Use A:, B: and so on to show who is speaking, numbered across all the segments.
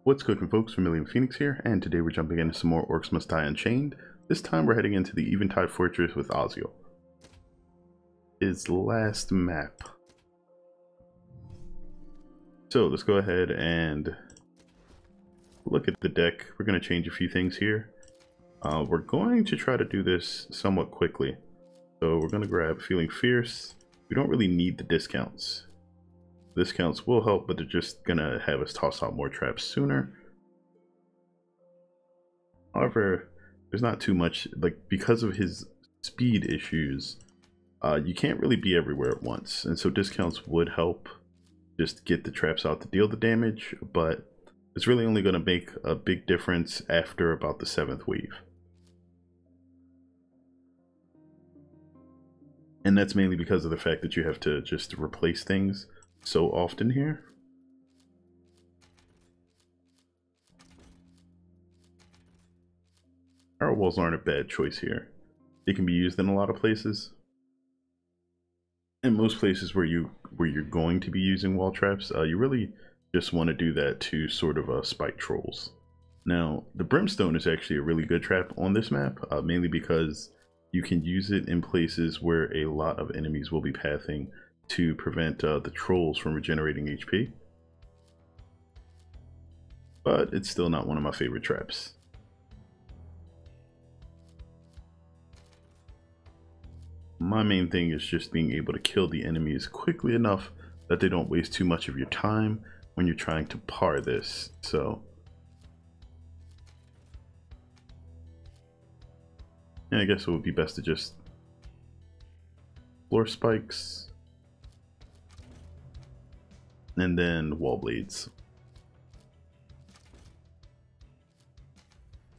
A: What's cooking, folks? Vermillion Phoenix here, and today we're jumping into some more Orcs Must Die Unchained. This time we're heading into the Eventide Fortress with Oziel. His last map. So let's go ahead and look at the deck. We're going to change a few things here. We're going to try to do this somewhat quickly. So we're going to grab Feeling Fierce. We don't really need the discounts. Discounts will help, but they're just gonna have us toss out more traps sooner. However, there's not too much, like, because of his speed issues, you can't really be everywhere at once, and so discounts would help just get the traps out to deal the damage, but it's really only going to make a big difference after about the 7th wave. And that's mainly because of the fact that you have to just replace things so often here. Our walls aren't a bad choice here. They can be used in a lot of places. In most places where you're going to be using wall traps, you really just want to do that to sort of spike trolls. Now, the brimstone is actually a really good trap on this map, mainly because you can use it in places where a lot of enemies will be pathing to prevent the trolls from regenerating HP. But it's still not one of my favorite traps. My main thing is just being able to kill the enemies quickly enough that they don't waste too much of your time when you're trying to par this. So yeah, I guess it would be best to just floor spikes and then wall blades.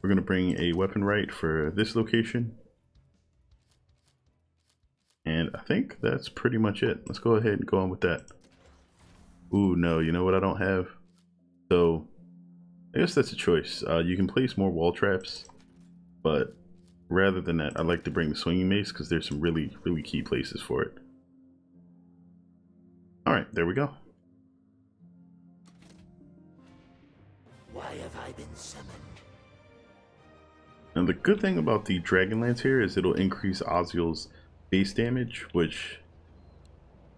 A: We're going to bring a weapon right for this location. And I think that's pretty much it. Let's go ahead and go on with that. Ooh, no, you know what I don't have? So I guess that's a choice. You can place more wall traps, but rather than that, I like to bring the swinging mace because there's some really key places for it. Alright, there we go.
B: Why have I been summoned?
A: Now the good thing about the Dragon Lance here is it'll increase Oziel's base damage, which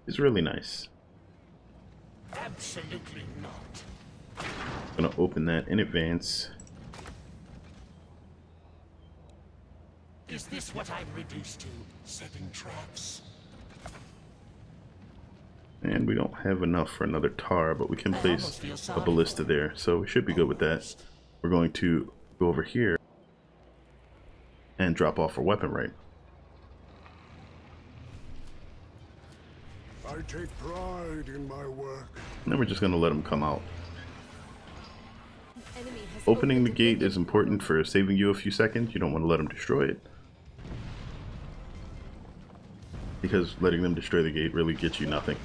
A: is really nice.
B: Absolutely not.
A: I'm gonna open that in advance.
B: Is this what I'm reduced to? Setting traps?
A: And we don't have enough for another tar, but we can place a ballista there, so we should be good with that. We're going to go over here and drop off our weapon right.
C: I take pride in my work.
A: And then we're just going to let them come out. Opening the gate is important for saving you a few seconds. You don't want to let them destroy it, because letting them destroy the gate really gets you nothing.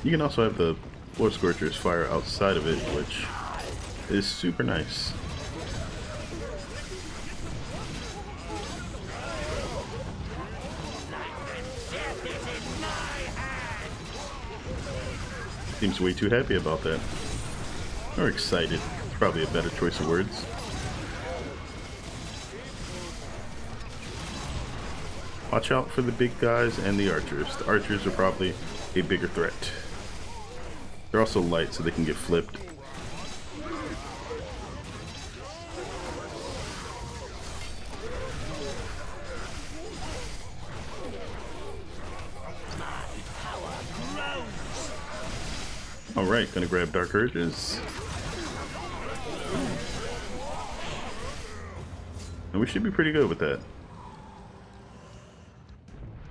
A: You can also have the floor scorchers fire outside of it, which is super nice. Seems way too happy about that. Or excited. It's probably a better choice of words. Watch out for the big guys and the archers. The archers are probably a bigger threat. They're also light, so they can get flipped. Alright, gonna grab Dark Urges. And we should be pretty good with that.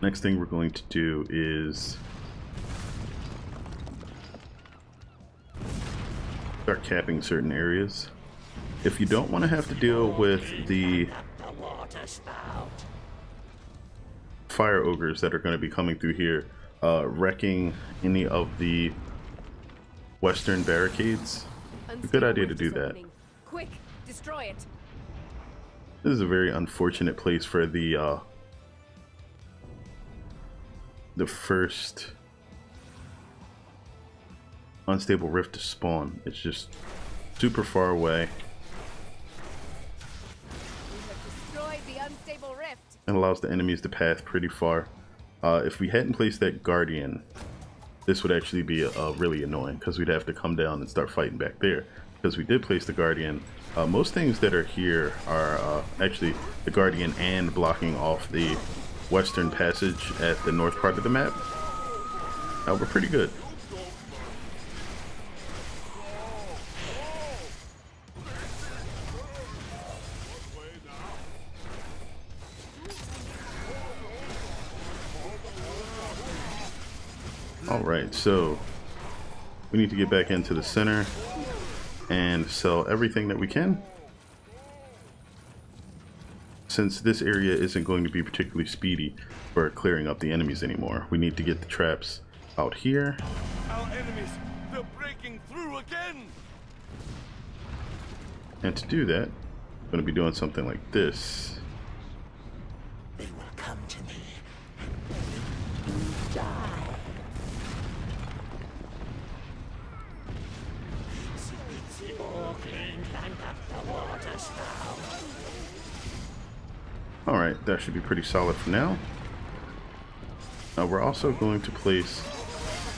A: Next thing we're going to do is start capping certain areas. If you don't want to have to deal with the fire ogres that are going to be coming through here, wrecking any of the western barricades, it's a good idea to do that.
D: Quick, destroy it.
A: This is a very unfortunate place for the first unstable rift to spawn. It's just super far away.
D: We have destroyed the unstable rift.
A: And allows the enemies to pass pretty far. If we hadn't placed that guardian, this would actually be really annoying because we'd have to come down and start fighting back there. Because we did place the guardian. Most things that are here are actually the guardian and blocking off the western passage at the north part of the map. We're pretty good. Alright, so we need to get back into the center and sell everything that we can. Since this area isn't going to be particularly speedy for clearing up the enemies anymore, we need to get the traps out here.
E: Our enemies, they're breaking through again.
A: And to do that, I'm going to be doing something like this.
B: They will come to me and die. It's the Orcs and up the water spout.
A: Alright, that should be pretty solid for now. We're also going to place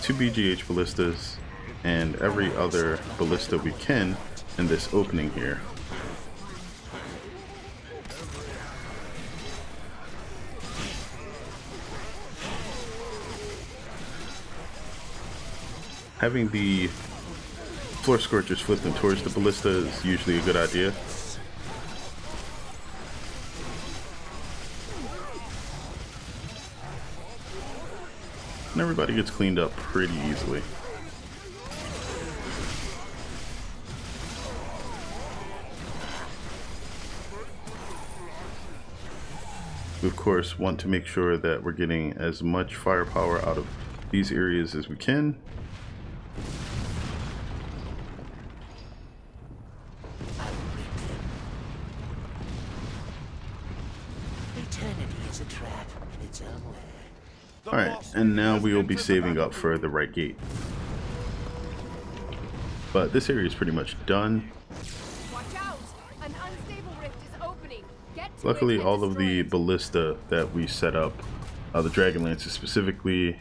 A: 2 BGH ballistas and every other ballista we can in this opening here. Having the floor scorchers flip them towards the ballista is usually a good idea. And everybody gets cleaned up pretty easily. We of course want to make sure that we're getting as much firepower out of these areas as we can.
B: Eternity is a trap in its own way.
A: Alright, and now we will be saving up for the right gate. But this area is pretty much done.
D: Watch out! An unstable rift is opening. Get to
A: Luckily,
D: it and
A: all of the
D: destroy it.
A: ballista that we set up, the Dragon Lances specifically,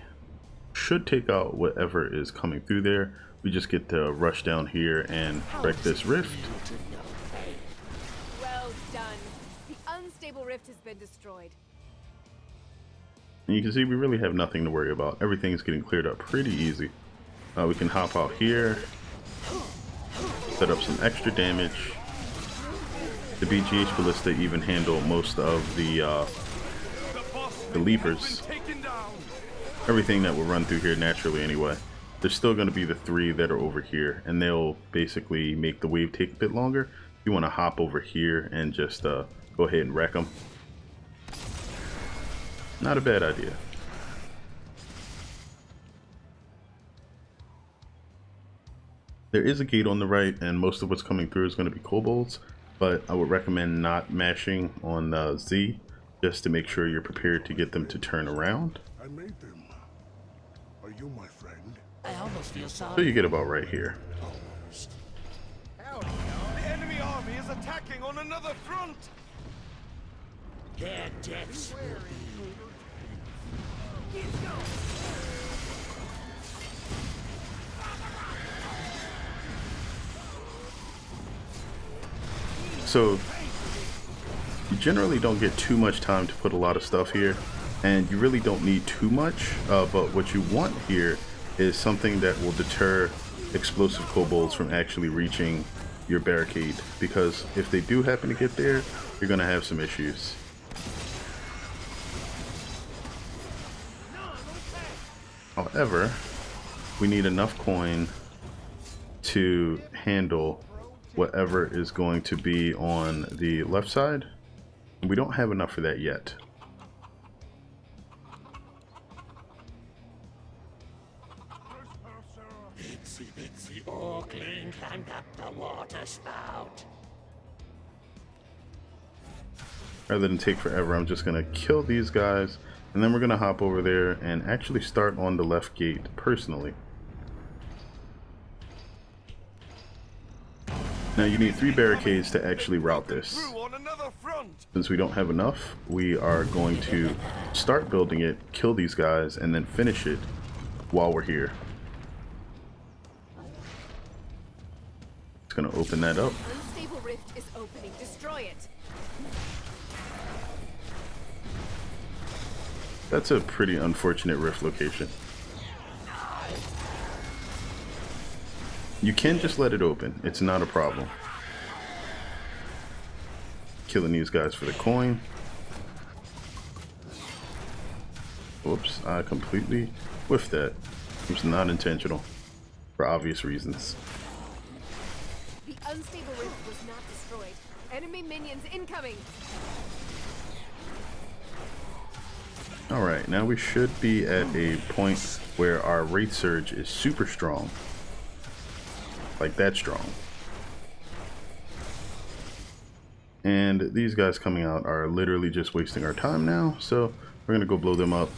A: should take out whatever is coming through there. We just get to rush down here and wreck this rift.
D: Well done. The unstable rift has been destroyed.
A: And you can see we really have nothing to worry about. Everything's getting cleared up pretty easy. We can hop out here, set up some extra damage. The BGH ballista even handle most of the leapers. Everything that will run through here naturally anyway. There's still going to be the 3 that are over here, and they'll basically make the wave take a bit longer. You want to hop over here and just go ahead and wreck them. Not a bad idea. There is a gate on the right, and most of what's coming through is going to be kobolds, but I would recommend not mashing on Z, just to make sure you're prepared to get them to turn around.
C: I made them. Are you my friend?
B: I almost feel sorry.
A: So you get about right here.
E: The enemy army is attacking on another front.
B: Their deaths will be.
A: So you generally don't get too much time to put a lot of stuff here, and you really don't need too much, but what you want here is something that will deter explosive kobolds from actually reaching your barricade, because if they do happen to get there, you're going to have some issues. However, we need enough coin to handle whatever is going to be on the left side. We don't have enough for that yet.
B: Itsy bitsy Orcling climbed up the water spout.
A: Rather than take forever, I'm just going to kill these guys, and then we're going to hop over there and actually start on the left gate personally. Now you need 3 barricades to actually route this.
E: Through on another front.
A: Since we don't have enough, we are going to start building it, kill these guys, and then finish it while we're here. It's gonna open that up.
D: Unstable rift is opening. Destroy it.
A: That's a pretty unfortunate rift location. You can just let it open. It's not a problem. Killing these guys for the coin. Whoops, I completely whiffed that. It was not intentional, for obvious reasons.
D: The unstable rift was not destroyed. Enemy minions incoming.
A: Alright, now we should be at a point where our Wraith Surge is super strong. Like that strong. And these guys coming out are literally just wasting our time now, so we're gonna go blow them up.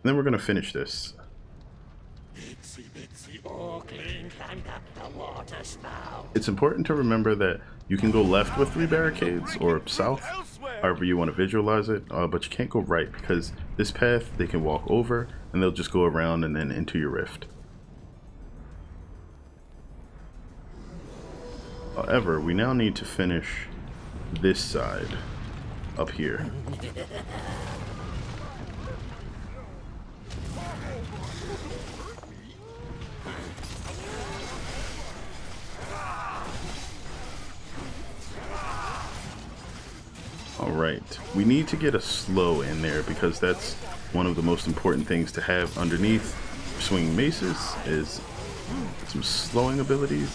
A: And then we're gonna finish this. It's important to remember that you can go left with 3 barricades or south, however you want to visualize it, but you can't go right because this path they can walk over and they'll just go around and then into your rift. However, we now need to finish this side up here. Alright, we need to get a slow in there because that's one of the most important things to have underneath swinging maces is some slowing abilities.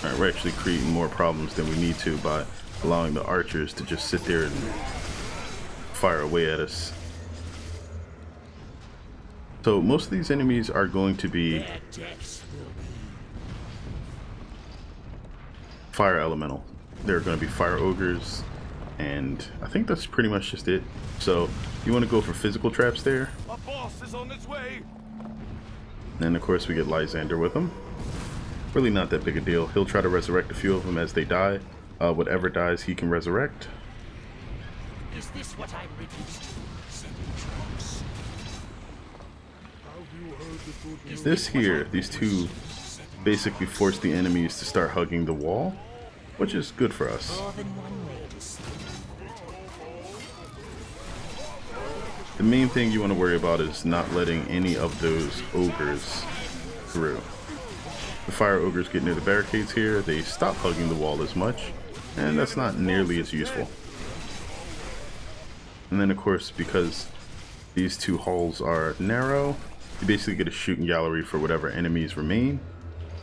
A: Alright, we're actually creating more problems than we need to by allowing the archers to just sit there and fire away at us. So most of these enemies are going to be fire elemental. There are going to be fire ogres, and I think that's pretty much just it. So you want to go for physical traps there.
E: Our boss is on his way.
A: And of course we get Lysander with him. Really not that big a deal. He'll try to resurrect a few of them as they die. Whatever dies he can resurrect.
B: Is this what I'm reduced to?
A: This here, these two basically force the enemies to start hugging the wall, which is good for us. The main thing you want to worry about is not letting any of those ogres through. The fire ogres get near the barricades here, they stop hugging the wall as much, and that's not nearly as useful. And then of course, because these two halls are narrow, you basically get a shooting gallery for whatever enemies remain.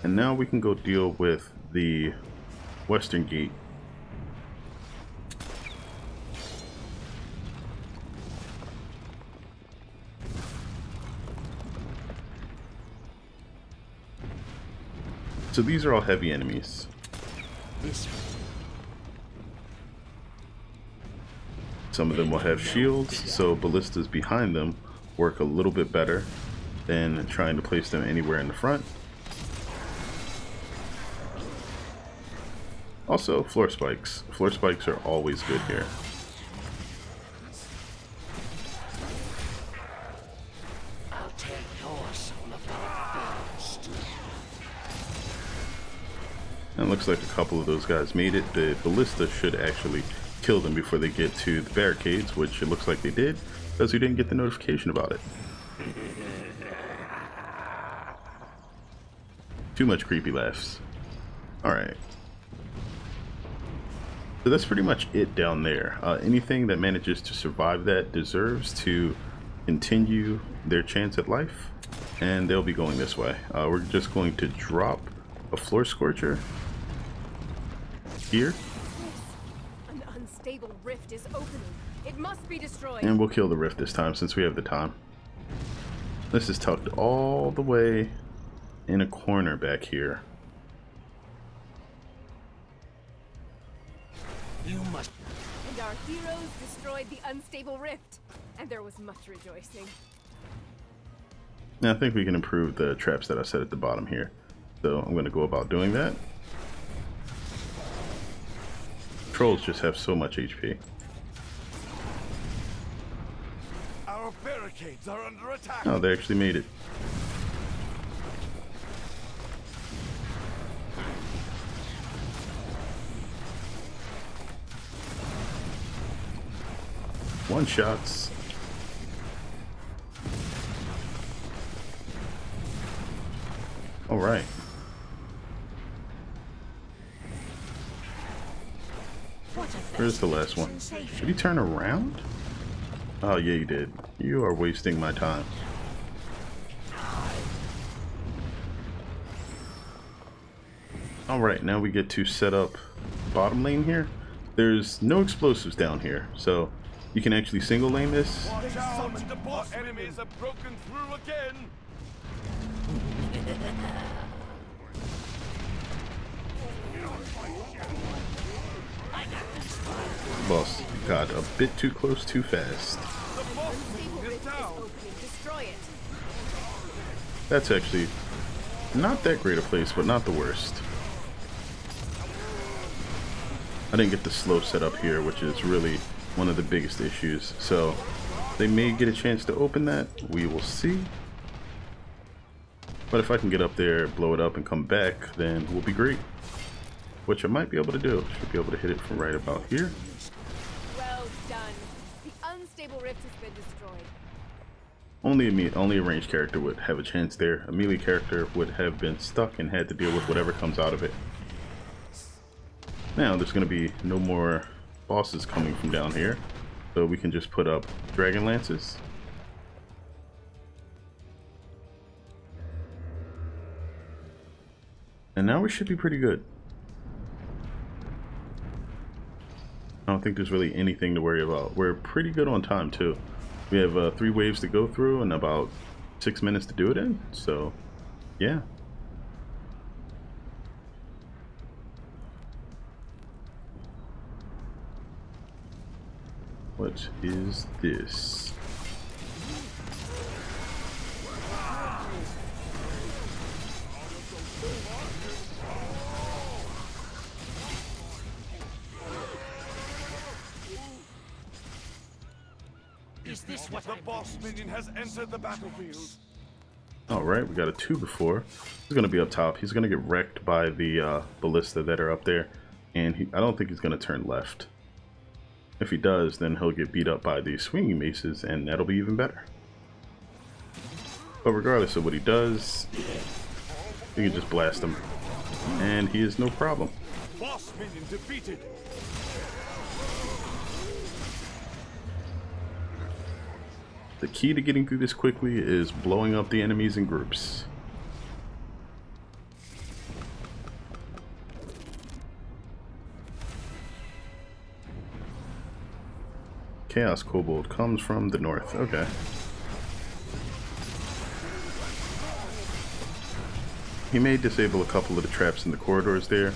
A: And now we can go deal with the western gate. So these are all heavy enemies. Some of them will have shields, so ballistas behind them work a little bit better than trying to place them anywhere in the front. Also, floor spikes. Floor spikes are always good here.
B: I'll take your soul apart first.
A: And it looks like a couple of those guys made it. The ballista should actually kill them before they get to the barricades, which it looks like they did, because we didn't get the notification about it. Too much creepy laughs. Alright. So that's pretty much it down there. Anything that manages to survive that deserves to continue their chance at life, and they'll be going this way. We're just going to drop a floor scorcher here.
D: An unstable rift is opening. It must be destroyed.
A: And we'll kill the rift this time since we have the time. This is tucked all the way in a corner back here.
B: You must.
D: And our Our heroes destroyed the unstable rift, and there was much rejoicing.
A: Now I think we can improve the traps that I set at the bottom here. So I'm going to go about doing that. Trolls just have so much HP.
E: Our barricades are under attack.
A: Oh, they actually made it. One shots. All right. Where's the last one? Did he turn around? Oh yeah, you did. You are wasting my time. Alright, now we get to set up bottom lane here. There's no explosives down here, so you can actually single lane this.
E: Watch out! The boss enemies have broken through again.
A: Boss got a bit too close too fast.
E: The boss is down.
D: Destroy it.
A: That's actually not that great a place, but not the worst. I didn't get the slow setup here, which is really one of the biggest issues. So they may get a chance to open that. We will see. But if I can get up there, blow it up, and come back, then we'll be great. Which I might be able to do. Should be able to hit it from right about here.
D: Well done. The unstable rift has been destroyed.
A: Only a ranged character would have a chance there. A melee character would have been stuck and had to deal with whatever comes out of it. Now there's going to be no more bosses coming from down here, so we can just put up dragon lances. And now we should be pretty good. I don't think there's really anything to worry about. We're pretty good on time too. We have 3 waves to go through and about 6 minutes to do it in, so yeah. What is this?
B: Is this what
E: The boss minion has entered the battlefield.
A: Alright, we got a 2 before. He's going to be up top. He's going to get wrecked by the ballista that are up there. And I don't think he's going to turn left. If he does, then he'll get beat up by the swinging maces, and that'll be even better. But regardless of what he does, you can just blast him. And he is no problem.
E: Boss minion defeated.
A: The key to getting through this quickly is blowing up the enemies in groups. Chaos Kobold comes from the north. Okay. He may disable a couple of the traps in the corridors there.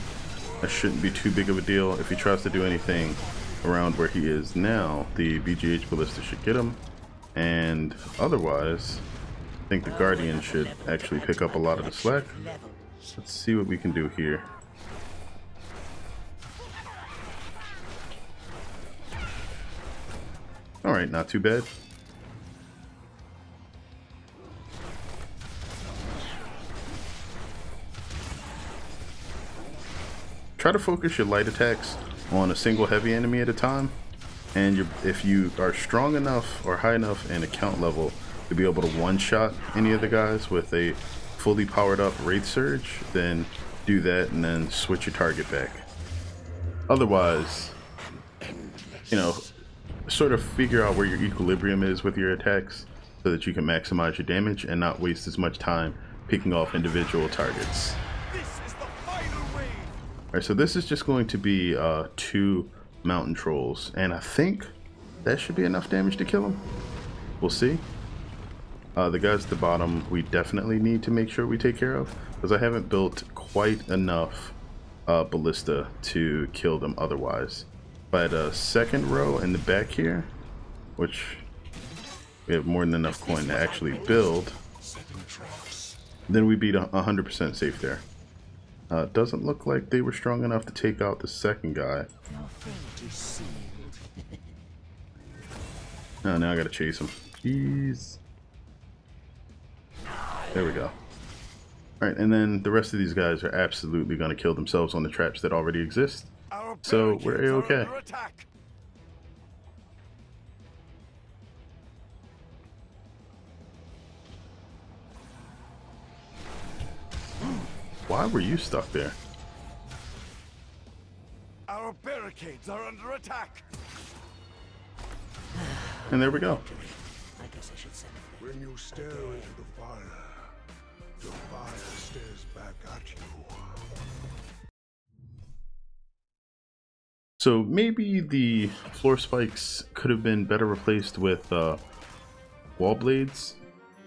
A: That shouldn't be too big of a deal. If he tries to do anything around where he is now, the BGH Ballista should get him. And otherwise, I think the Guardian should actually pick up a lot of the slack. Let's see what we can do here. Alright, not too bad. Try to focus your light attacks on a single heavy enemy at a time. And if you are strong enough or high enough in account level to be able to one-shot any of the guys with a fully powered up Wraith Surge, then do that and then switch your target back. Otherwise, you know, sort of figure out where your equilibrium is with your attacks so that you can maximize your damage and not waste as much time picking off individual targets.
E: This is the final wave.
A: Alright, so this is just going to be 2 mountain trolls, and I think that should be enough damage to kill them. We'll see. The guys at the bottom we definitely need to make sure we take care of, because I haven't built quite enough ballista to kill them otherwise. If I had a second row in the back here, which we have more than enough coin to actually build, then we'd be 100% safe there. Doesn't look like they were strong enough to take out the second guy. Oh, now I gotta chase him. Jeez. There we go. Alright, and then the rest of these guys are absolutely gonna kill themselves on the traps that already exist. So we're A-okay. Why were you stuck there?
E: Our barricades are under attack.
A: And there we go.
B: I guess I should send it.
C: When you stare into the fire, the fire stares back at you.
A: So maybe the floor spikes could have been better replaced with wall blades.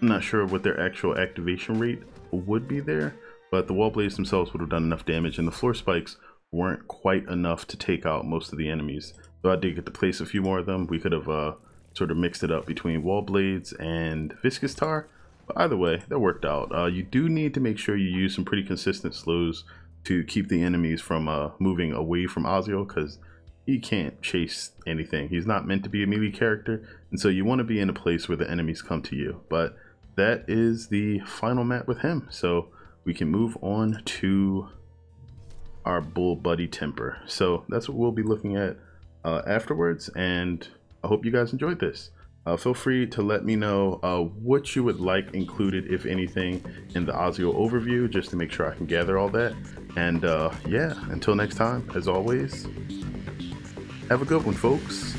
A: I'm not sure what their actual activation rate would be there, but the wall blades themselves would have done enough damage, and the floor spikes weren't quite enough to take out most of the enemies. So I did get to place a few more of them. We could have sort of mixed it up between wall blades and viscous tar, but either way, that worked out. You do need to make sure you use some pretty consistent slows to keep the enemies from moving away from Oziel, because he can't chase anything. He's not meant to be a melee character, and so you want to be in a place where the enemies come to you. But that is the final map with him, so we can move on to our bull buddy temper. So that's what we'll be looking at afterwards, and I hope you guys enjoyed this. Feel free to let me know what you would like included, if anything, in the Oziel overview, just to make sure I can gather all that. And yeah, until next time, as always, have a good one, folks.